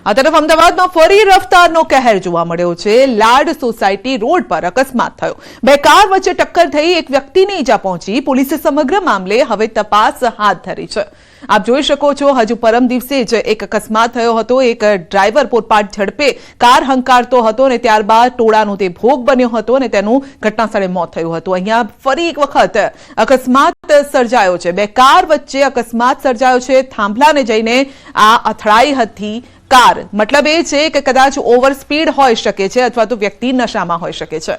આ તરફ અમદાવાદમાં ફરી રફતારનો કહેર જોવા મળ્યો છે। લાડ સોસાયટી રોડ પર અકસ્માત થયો। બે કાર વચ્ચે ટક્કર થઈ એક વ્યક્તિને ઈજા પહોંચી। પોલીસે સમગ્ર મામલે હવે તપાસ હાથ ધરી છે। આપ જોઈ શકો છો, હજુ પરમ દિવસે જ એક અકસ્માત થયો હતો। એક ડ્રાઈવર પોટપાટ ઝડપે કાર હંકારતો હતો અને ત્યારબાદ ટોળાનો તે ભોગ બન્યો હતો અને તેનું ઘટનાસ્થળે મોત થયું હતું। અહીંયા ફરી એક વખત અકસ્માત સર્જાયો છે। બે કાર વચ્ચે અકસ્માત સર્જાયો છે। થાંભલાને જઈને આ અથડાઈ હતી કાર। मतलब એ છે કે કદાચ ઓવર સ્પીડ હોઈ શકે છે અથવા તો વ્યક્તિ નશામાં હોઈ શકે છે।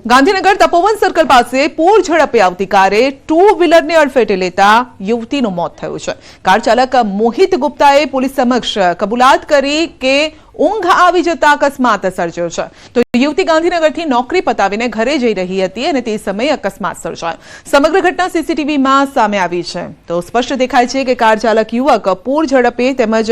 ગાંધીનગર તપોવન સર્કલ પાસે પૂર ઝડપે આવતી કારે ટુ વ્હીલરને અડફેટે લેતા યુવતીનું મોત થયું છે। કાર ચાલક મોહિત ગુપ્તાએ પોલીસ સમક્ષ કબૂલાત કરી કે ઊંઘ આવી જતા અકસ્માત સર્જ્યો છે। તો યુવતી ગાંધીનગરથી નોકરી પતાવીને ઘરે જઈ રહી હતી અને તે સમયે અકસ્માત સર્જાયો। સમગ્ર ઘટના સીસીટીવીમાં સામે આવી છે। તો સ્પષ્ટ દેખાય છે કે કાર ચાલક યુવક પૂર ઝડપે તેમજ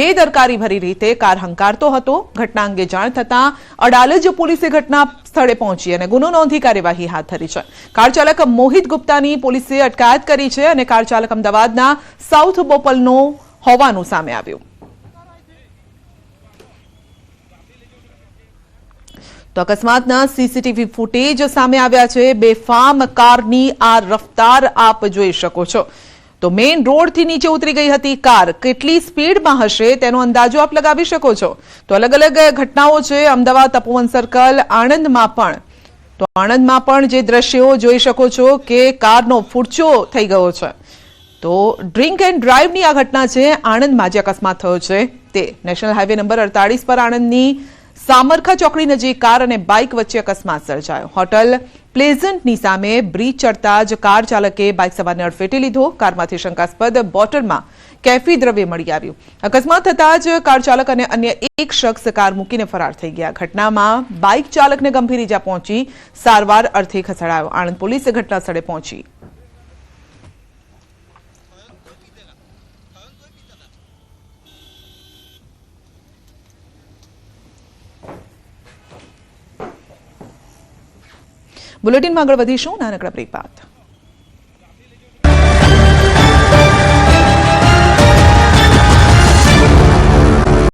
બેદરકારી ભરી રીતે કાર હંકારતો હતો। ઘટના અંગે જાણ થતાં અડાલજ પોલીસે ઘટના સ્થળે પહોંચી અને ગુનો નોંધી કાર્યવાહી હાથ ધરી છે। કાર ચાલક મોહિત ગુપ્તાની પોલીસે અટકાયત કરી છે અને કાર ચાલક અમદાવાદના સાઉથ બોપલનો હોવાનું સામે આવ્યું। તો અકસ્માતના સીસીટીવી ફૂટેજ સામે આવ્યા છે। બેફામ કારની આ રફતાર આપ જોઈ શકો છો। તો મેઇન રોડથી નીચે ઉતરી ગઈ હતી કાર। કેટલી સ્પીડમાં હશે તેનો અંદાજો આપ લગાવી શકો છો। તો અલગ અલગ ઘટનાઓ છે અમદાવાદ તપોવન સર્કલ, આણંદમાં પણ। તો આણંદમાં પણ જે દ્રશ્યો જોઈ શકો છો કે કારનો ફૂટચો થઈ ગયો છે। તો ડ્રિંક એન્ડ ડ્રાઈવની આ ઘટના છે આણંદમાં જે અકસ્માત થયો છે તે। નેશનલ હાઈવે નંબર 48 પર આણંદની સામરખા ચોકડી નજીક કાર અને બાઇક વચ્ચે અકસ્માત સર્જાયો। હોટલ પ્લેઝન્ટની સામે બ્રિજ ચડતા જ કાર ચાલકે બાઇક સવારને અડફેટે લીધો। કારમાંથી શંકાસ્પદ બોટલમાં કેફી દ્રવ્ય મળી આવ્યું। અકસ્માત થતાં જ કાર ચાલક અને અન્ય એક શખ્સ કાર મૂકીને ફરાર થઈ ગયા। ઘટનામાં બાઇક ચાલકને ગંભીર ઈજા પહોંચી સારવાર અર્થે ખસેડાયો। આણંદ પોલીસે ઘટના સ્થળે પહોંચી બુલેટિનમાં આગળ વધીશું નાનકડા બ્રેક બાદ।